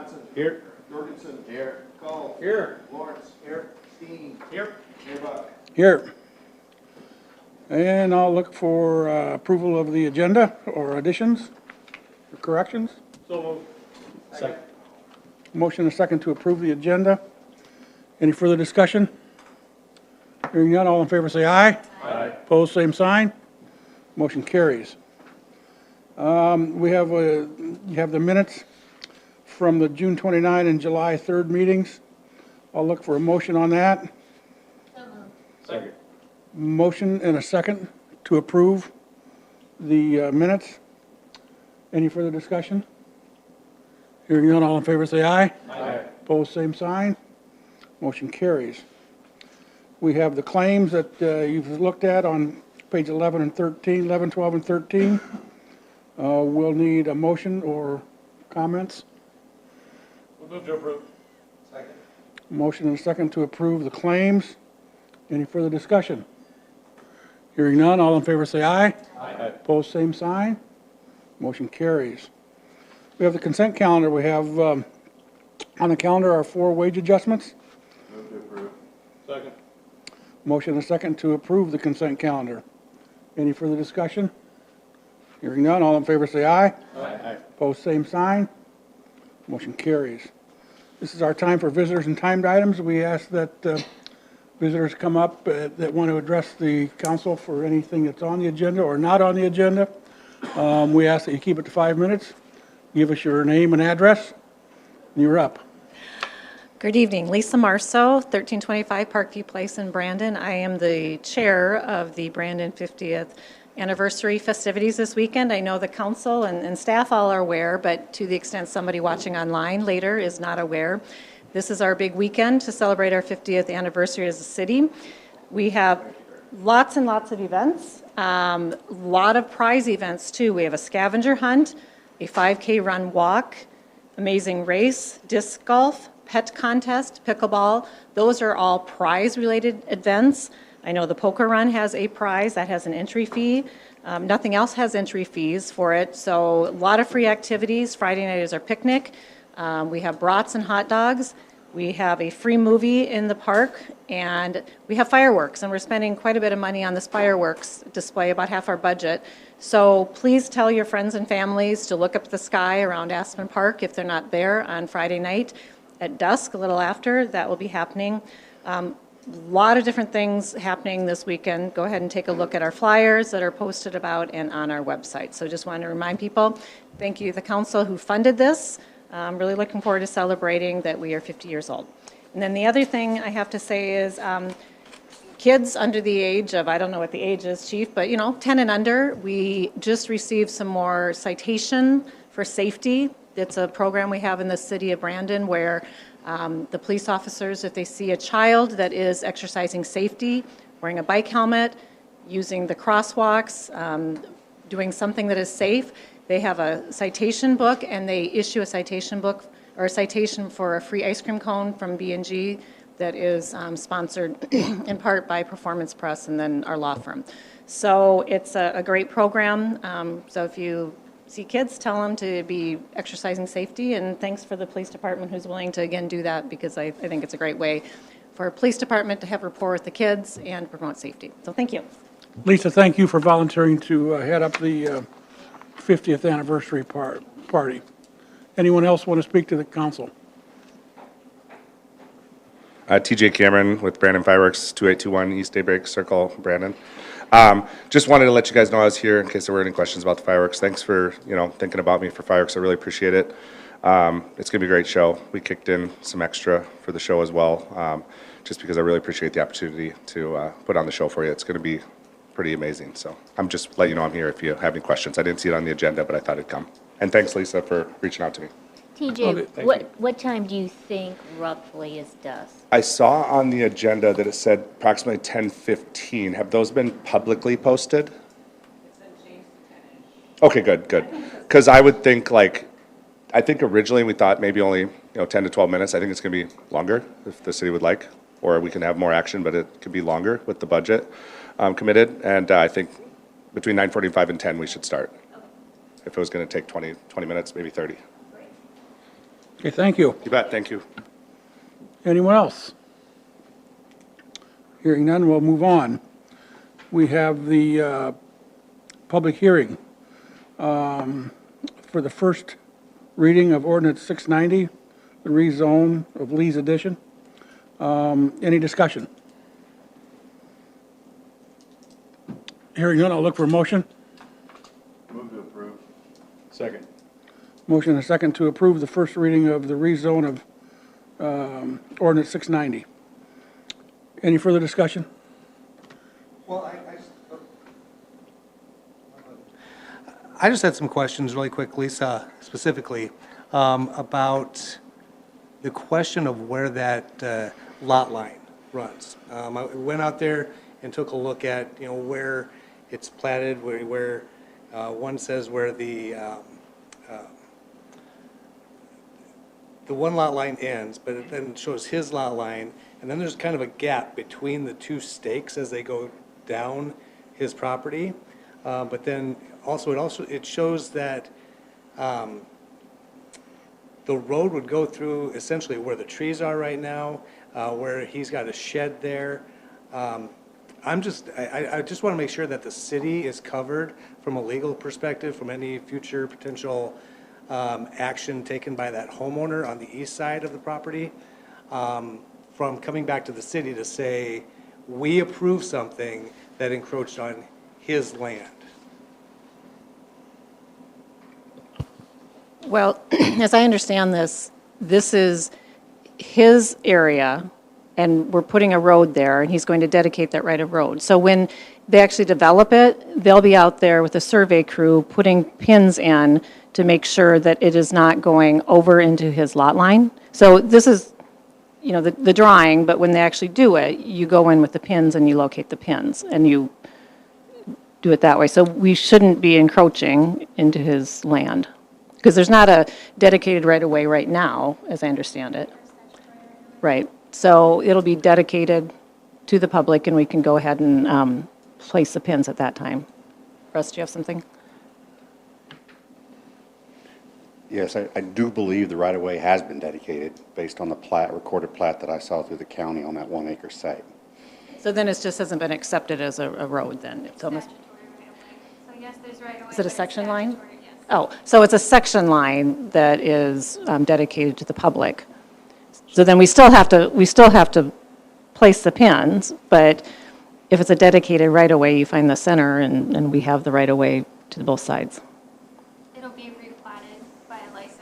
Johnson. Here. Jorgensen. Here. Cole. Here. Lawrence. Here. Steen. Here. Mayor Buck. Here. And I'll look for approval of the agenda or additions or corrections. So moved. Second. Motion and a second to approve the agenda. Any further discussion? Hearing none, all in favor say aye. Aye. Opposed, same sign. Motion carries. You have the minutes from the June 29 and July 3rd meetings. I'll look for a motion on that. Second. Motion and a second to approve the minutes. Any further discussion? Hearing none, all in favor say aye. Aye. Opposed, same sign. Motion carries. We have the claims that you've looked at on page 11 and 13, 11, 12, and 13. We'll need a motion or comments. We'll move to approve. Second. Motion and a second to approve the claims. Any further discussion? Hearing none, all in favor say aye. Aye. Opposed, same sign. Motion carries. We have the consent calendar. We have on the calendar are 4 wage adjustments. Move to approve. Second. Motion and a second to approve the consent calendar. Any further discussion? Hearing none, all in favor say aye. Aye. Opposed, same sign. Motion carries. This is our time for visitors and timed items. We ask that visitors come up that want to address the council for anything that's on the agenda or not on the agenda. We ask that you keep it to 5 minutes. Give us your name and address, and you're up. Good evening, Lisa Marceau, 1325 Parkview Place in Brandon. I am the chair of the Brandon 50th anniversary festivities this weekend. I know the council and staff all are aware, but to the extent somebody watching online later is not aware, this is our big weekend to celebrate our 50th anniversary as a city. We have lots and lots of events, a lot of prize events too. We have a scavenger hunt, a 5K run walk, amazing race, disc golf, pet contest, pickleball. Those are all prize-related events. I know the poker run has a prize that has an entry fee. Nothing else has entry fees for it. So a lot of free activities. Friday night is our picnic. We have brats and hot dogs. We have a free movie in the park, and we have fireworks, and we're spending quite a bit of money on this fireworks display, about half our budget. So please tell your friends and families to look up at the sky around Aspen Park if they're not there on Friday night at dusk, a little after. That will be happening. A lot of different things happening this weekend. Go ahead and take a look at our flyers that are posted about and on our website. So just wanted to remind people, thank you to the council who funded this. I'm really looking forward to celebrating that we are 50 years old. And then the other thing I have to say is kids under the age of, I don't know what the age is, Chief, but 10 and under, we just received some more citation for safety. It's a program we have in the city of Brandon where the police officers, if they see a child that is exercising safety, wearing a bike helmet, using the crosswalks, doing something that is safe, they have a citation book, and they issue a citation book or a citation for a free ice cream cone from B&G that is sponsored in part by Performance Press and then our law firm. So it's a great program. So if you see kids, tell them to be exercising safety, and thanks for the police department who's willing to again do that, because I think it's a great way for a police department to have rapport with the kids and promote safety. So thank you. Lisa, thank you for volunteering to head up the 50th anniversary party. Anyone else want to speak to the council? TJ Cameron with Brandon Fireworks, 2821 East Daybreak Circle, Brandon. Just wanted to let you guys know I was here in case there were any questions about the fireworks. Thanks for thinking about me for fireworks. I really appreciate it. It's gonna be a great show. We kicked in some extra for the show as well, just because I really appreciate the opportunity to put on the show for you. It's gonna be pretty amazing. So I'm just letting you know I'm here if you have any questions. I didn't see it on the agenda, but I thought it'd come. And thanks, Lisa, for reaching out to me. Okay, TJ, thank what time do you think roughly is dusk? I saw on the agenda that it said approximately 10:15. Have those been publicly posted? Okay, good. Because I would think I think originally we thought maybe only 10 to 12 minutes. I think it's going to be longer if the city would like, or we can have more action, but it could be longer with the budget committed. And I think between 9:45 and 10 we should start. If it was going to take 20 minutes, maybe 30. Okay, thank you. You bet, thank you. Anyone else? Hearing none, we'll move on. We have the public hearing for the first reading of ordinance 690, the rezone of Lee's Addition. Any discussion? Hearing none, I'll look for a motion. Move to approve. Second. Motion and a second to approve the first reading of the rezone of ordinance 690. Any further discussion? Well, I just had some questions really quick, Lisa, specifically, about the question of where that lot line runs. I went out there and took a look at, where it's platted, where one says where the one lot line ends, but it then shows his lot line, and then there's kind of a gap between the two stakes as they go down his property. But then it shows that the road would go through essentially where the trees are right now, where he's got a shed there. I just want to make sure that the city is covered from a legal perspective from any future potential action taken by that homeowner on the east side of the property, from coming back to the city to say, we approve something that encroached on his land. Well, as I understand this, this is his area, and we're putting a road there, and he's going to dedicate that right of road. So when they actually develop it, they'll be out there with a survey crew putting pins in to make sure that it is not going over into his lot line. So this is, the drawing, but when they actually do it, you go in with the pins and you locate the pins, and you do it that way. So we shouldn't be encroaching into his land, because there's not a dedicated right-of-way right now, as I understand it. Right. So it'll be dedicated to the public, and we can go ahead and place the pins at that time. Russ, do you have something? Yes, I do believe the right-of-way has been dedicated based on the recorded plat that I saw through the county on that 1 acre site. So then it just hasn't been accepted as a road then? So yes, there's right away. Is it a section line? Yes. Oh, so it's a section line that is dedicated to the public. So then we still have to place the pins, but if it's a dedicated right-of-way, you find the center, and we have the right-of-way to both sides. It'll be replatted by a licensed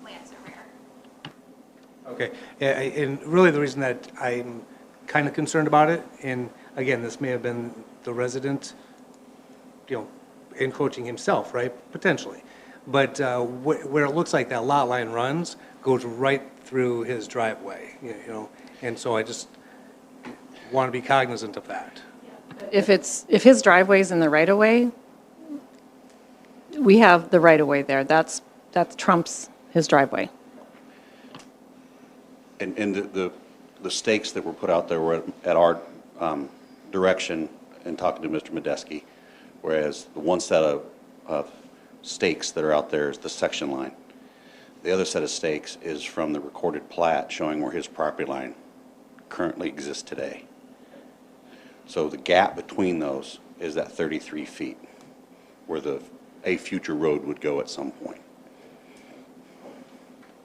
land surveyor. Okay, and really the reason that I'm kind of concerned about it, and again, this may have been the resident, encroaching himself, right, potentially. But where it looks like that lot line runs goes right through his driveway, and so I just want to be cognizant of that. If his driveway's in the right-of-way, we have the right-of-way there. That trumps his driveway. And the stakes that were put out there were at our direction in talking to Mr. Medeski, whereas the one set of stakes that are out there is the section line. The other set of stakes is from the recorded plat showing where his property line currently exists today. So the gap between those is that 33 feet where a future road would go at some point.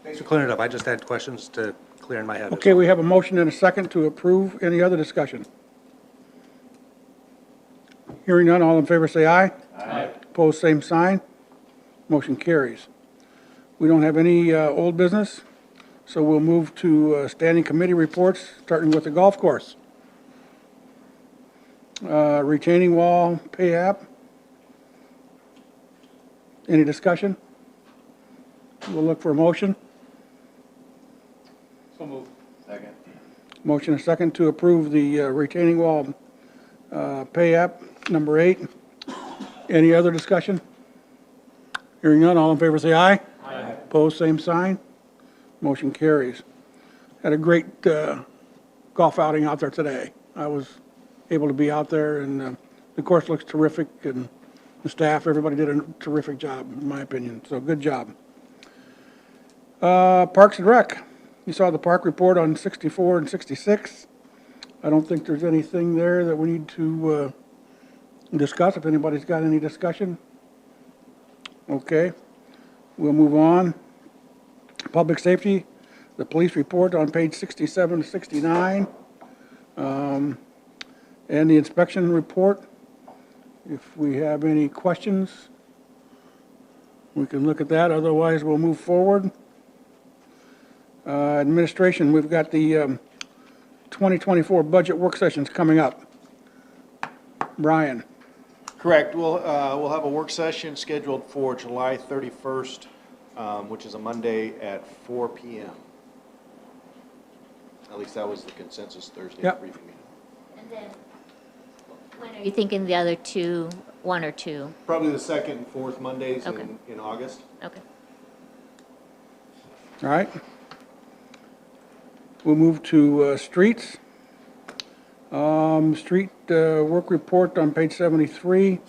Thanks for clearing it up. I just had questions to clear in my head. Okay, we have a motion and a second to approve. Any other discussion? Hearing none, all in favor say aye. Aye. Opposed, same sign. Motion carries. We don't have any old business, so we'll move to standing committee reports, starting with the golf course. Retaining wall pay app. Any discussion? We'll look for a motion. So moved. Second. Motion and a second to approve the retaining wall pay app, number 8. Any other discussion? Hearing none, all in favor say aye. Aye. Opposed, same sign. Motion carries. Had a great golf outing out there today. I was able to be out there, and the course looks terrific, and the staff, everybody did a terrific job, in my opinion, so good job. Parks and Rec. You saw the park report on 64 and 66. I don't think there's anything there that we need to discuss, if anybody's got any discussion. Okay, we'll move on. Public Safety, the police report on page 67 to 69. And the inspection report. If we have any questions, we can look at that, otherwise we'll move forward. Administration, we've got the 2024 budget work sessions coming up. Brian, Correct. We'll have a work session scheduled for July 31st, which is a Monday at 4 PM. At least that was the consensus Thursday Yep. briefing meeting. And then, when are you thinking the other two, one or two? Probably the second and fourth Mondays Okay. in August. Okay. all right? We'll move to streets. Street work report on page 73.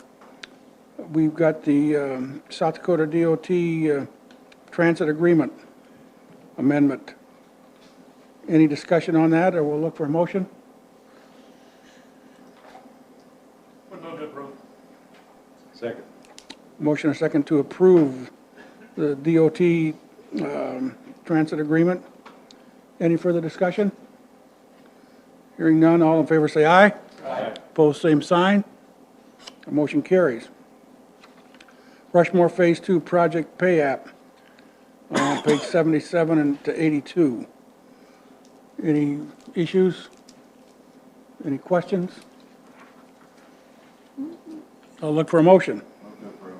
We've got the South Dakota DOT transit agreement amendment. Any discussion on that, or we'll look for a motion? Would move to approve. Second. Motion and second to approve the DOT transit agreement. Any further discussion? Hearing none, all in favor say aye. Aye. Opposed, same sign. The motion carries. Rushmore Phase 2 project pay app, page 77 and to 82. Any issues? Any questions? I'll look for a motion. Move to approve.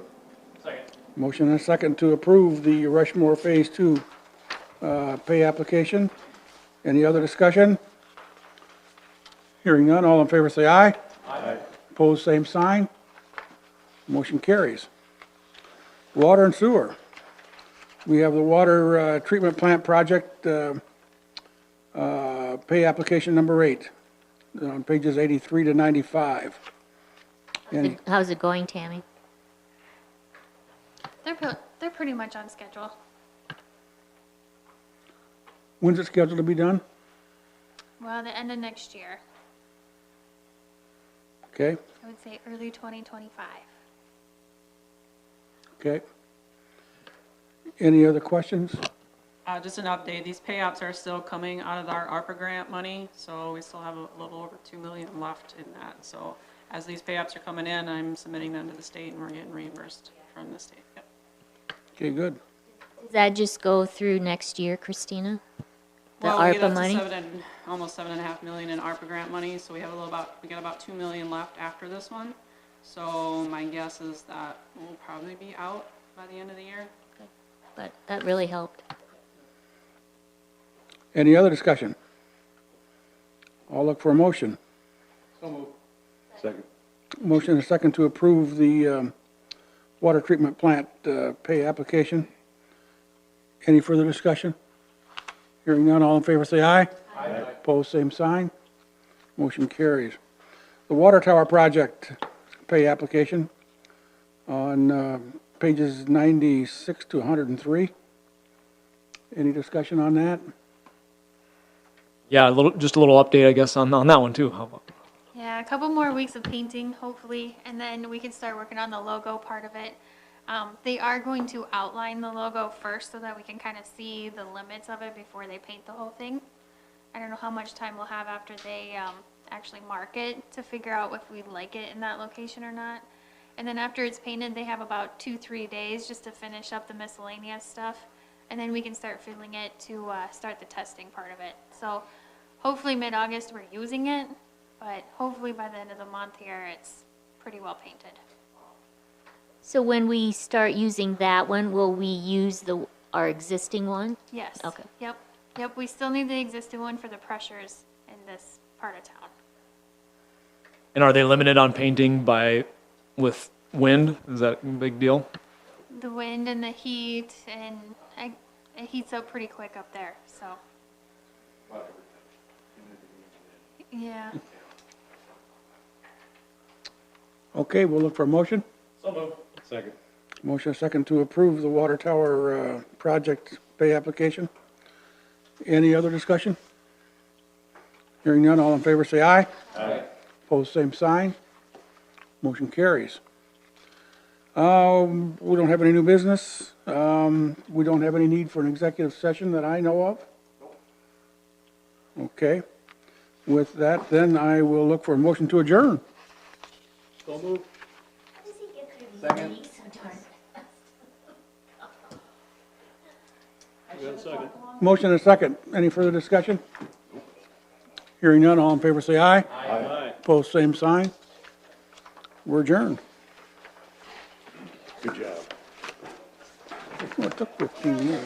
Second. Motion and a second to approve the Rushmore Phase 2 pay application. Any other discussion? Hearing none, all in favor say aye. Aye. Opposed, same sign. Motion carries. Water and sewer. We have the water treatment plant project pay application number 8 on pages 83 to 95. Any- How's it going, Tammy? They're pretty much on schedule. When's it scheduled to be done? Well, the end of next year. Okay, I would say early 2025. okay. Any other questions? Just an update, these payouts are still coming out of our ARPA grant money, so we still have a little over 2 million left in that. So as these payouts are coming in, I'm submitting them to the state and we're getting reimbursed from the state. Yep. Okay, good. Does that just go through next year, Christina? The Well, we get ARPA up money? to almost 7.5 million in ARPA grant money, so we got about 2 million left after this one. So my guess is that we'll probably be out by the end of the year. But that really helped. Any other discussion? I'll look for a motion. So moved. Second. Motion and a second to approve the water treatment plant pay application. Any further discussion? Hearing none, all in favor say aye. Aye. Opposed, same sign. Motion carries. The water tower project pay application on pages 96 to 103. Any discussion on that? Yeah, just a little update, I guess, on that one too. How about? Yeah, a couple more weeks of painting, hopefully, and then we can start working on the logo part of it. They are going to outline the logo first so that we can kind of see the limits of it before they paint the whole thing. I don't know how much time we'll have after they actually mark it to figure out if we like it in that location or not. And then after it's painted, they have about 2-3 days just to finish up the miscellaneous stuff. And then we can start filling it to start the testing part of it. So hopefully mid-August we're using it, but hopefully by the end of the month here, it's pretty well painted. So when we start using that one, will we use our existing one? Yes. Okay. Yep, we still need the existing one for the pressures in this part of town. And are they limited on painting with wind? Is that a big deal? The wind and the heat, and it heats up pretty quick up there, so. Yeah. Okay, we'll look for a motion. So moved. Second. Motion and second to approve the water tower project pay application. Any other discussion? Hearing none, all in favor say aye. Aye. Opposed, same sign. Motion carries. We don't have any new business. We don't have any need for an executive session that I know of. Okay. With that, then I will look for a motion to adjourn. How does he get through these meetings so darn? Motion and a second. Any further discussion? Hearing none, all in favor say aye. Aye. Opposed, same sign. We're adjourned. Good job. Well, it took 15 years.